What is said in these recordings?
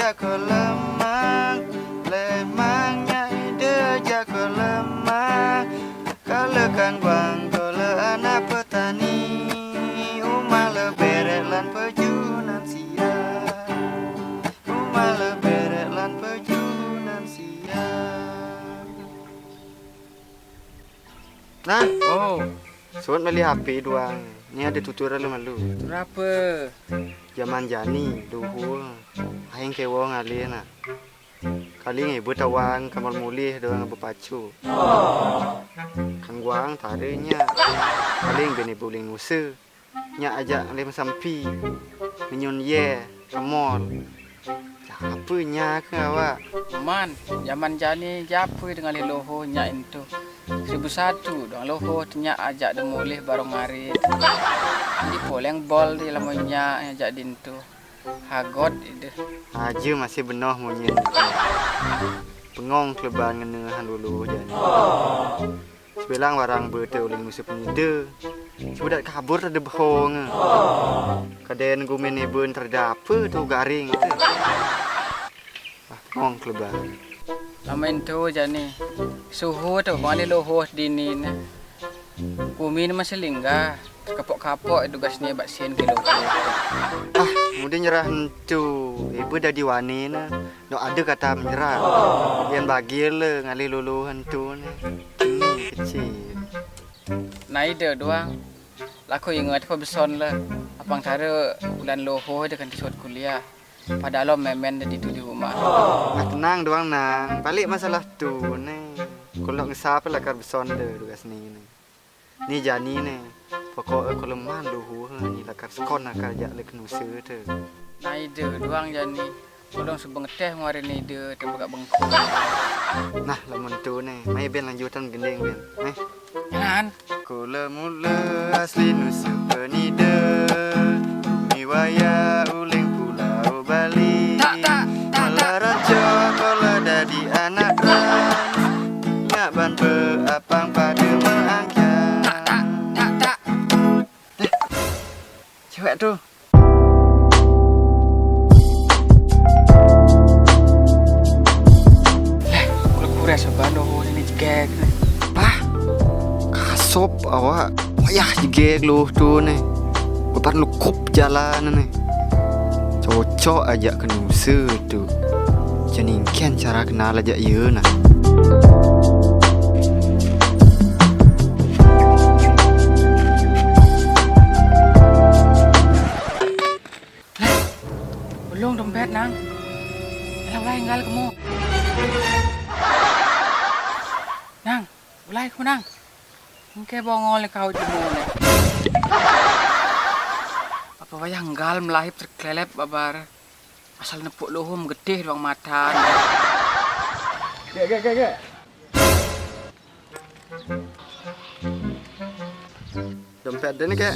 jago lemang, lemangnya ide jago lemang. Kalau kan bang, kalau anak petani, umah leberet lan pejunan siang, umah leberet lan pejunan siang. Nah, suat beli HP doang. Ini ada tuturan lu malu. Berapa? Zaman jani, luhur. Aing kewo ngalih nak. Kali ni bertawang kamar mulih doang berpacu. Kan guang tarinya. Kali ni bini buling nusa. Nya ajak lem sampi. Menyun ye, kamol. Apa nya ke awak? Man, zaman jani japu dengan loho nya itu. 1001 dong loho nya ajak demulih barong hari. Di poleng bol di lamunya ajak dintu. Hagot itu. Aja masih benoh munyin. Pengong keleban ngenehan dulu jani. Sebelang warang berte uling musuh penida. Sebudak kabur ada bohong. Kaden gumen ibun terdapa tu garing tu. Pengong keleban. Lamain tu jani. Suhu tu bang loho dinin. Kumin masih lingga. Kapok-kapok itu gasnya baksin kilo. Kemudian nyerah tu. Ibu dah diwani na. No ada kata menyerah. Yang bagi le ngali luluhan tu ni. Ini kecil. Nah ide doang. Laku ingat apa beson lah. Apang cara bulan loho dia kan disut kuliah. Padahal memen di tu di rumah. Nah, tenang doang nang. Balik masalah tu ni. Kalau ngesap lah kar beson le dugas ni ni. Ni jani ni. Pokok kalau man luhu ni lakar skon akar jak le kenusa tu. Nah ide doang jani. Tolong sebengeteh ngari ni ide tebak bengkok. Nah, lamun tu ni. Mai ben lanjutan gendeng ben. Jangan. Kula mula asli nusa penida. Miwaya uling pulau Bali. Tak. Melaraja kola dadi anak ras. Nyak ban apang pada mengangkat. Tak. Cewek tu. Kura sebano ni jegek ni. Pah. Kasop awak. Wayah jegek lu tu ni. Bepan lu kup jalan ni. Cocok ajak kenusa tu. Janingkan cara kenal ajak ia nah. Belum dompet nang. Ulai ngal kamu. Nang, ulai kamu nang. Engke bongol kau jemu ni. Apa wayah ngal melahip terkelep babar. Asal nepuk lohum gedeh doang mata. Gak. Dompet dia ni kak.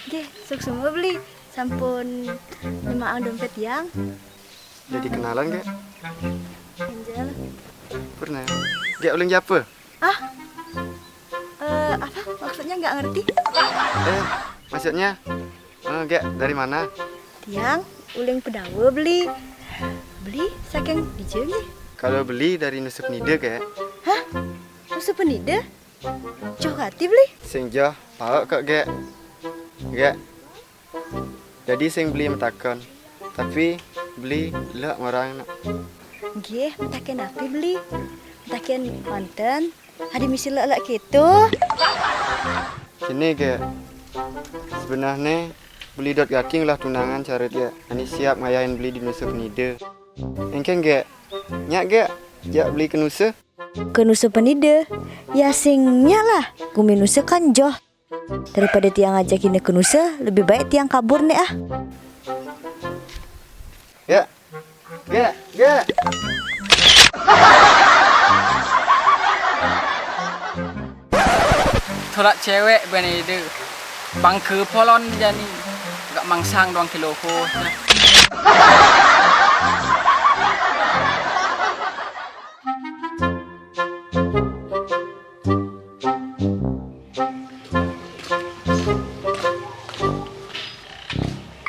Oke, sok semua beli. Sampun lima dompet yang. Jadi kenalan kak. Angel. Pernah. Gak uling apa? Apa? Maksudnya nggak ngerti. Maksudnya? Gak dari mana? Tiang, uling pedawa beli. Beli saking dijeng nih. Kalau beli dari Nusa Penida kak. Hah? Nusa Penida? Jauh hati beli. Sing jauh, tahu kak gak. Gak. Jadi sing beli metakon. Tapi beli lah orang nak. Gih, mentakin api beli. Mentakin manten. Hari misi lelak gitu. Sini kak. Sebenarnya beli dot gaking lah tunangan cara dia. Ani siap ngayain beli di Nusa Penida. Engken gak. Nyak gak. Jak beli ke Nusa. Ke Nusa Penida? Ya singnya lah. Gumi Nusa kan jauh. Daripada tiang ajakin ke Nusa, lebih baik tiang kabur nih ah. Gak. Tolak cewek bani itu. Bangke polon jani. Gak mangsang doang kilo ho.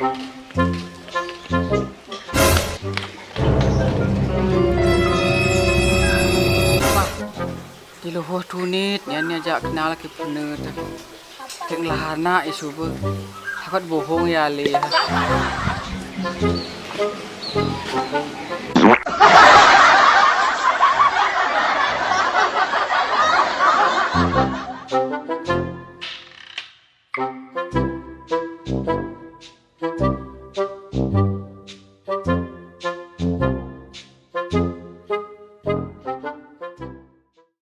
Di loho tunit yan ajak kenal ke pener ta. Keng lahana isu be. Dapat bohong ya le.